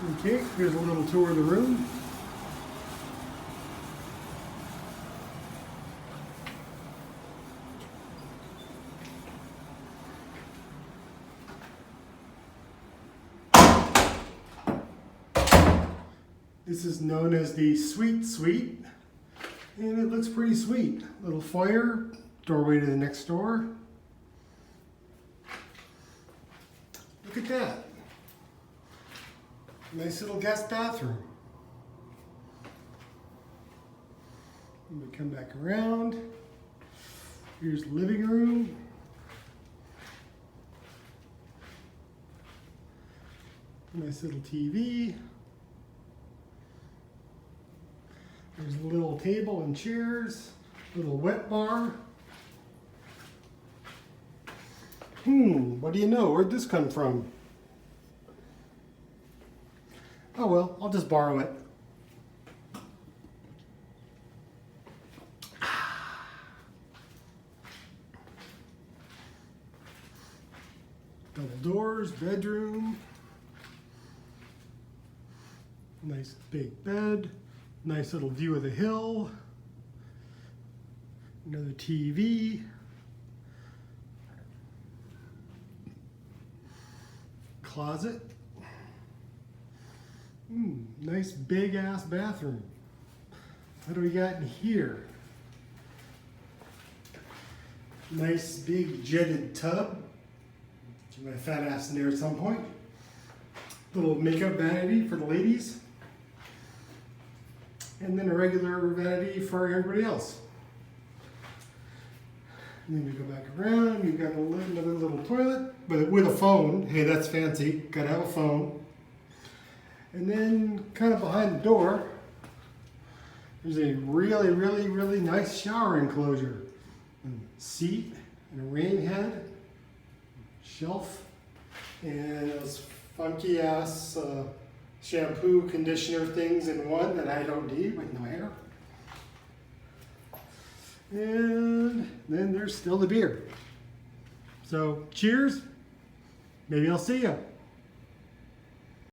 Okay, here's a little tour of the room. This is known as the Sweet Suite, and it looks pretty sweet. Little foyer, doorway to the next door. Look at that. Nice little guest bathroom. And we come back around. Here's the living room. Nice little TV. There's a little table and chairs, little wet bar. What do you know? Where'd this come from? Oh well, I'll just borrow it. Double doors, bedroom. Nice big bed. Nice little view of the hill. Another TV. Closet. Nice big ass bathroom. What do we got in here? Nice big jetted tub. Get my fat ass in there at some point. Little makeup vanity for the ladies. And then a regular vanity for everybody else. And then we go back around, you've got another little toilet, but with a phone. Hey, that's fancy, gotta have a phone. And then kind of behind the door, there's a really nice shower enclosure. And seat, and a rain head, shelf, and those funky ass shampoo, conditioner things in one that I don't need with no hair. And then there's still the beer. So cheers. Maybe I'll see you.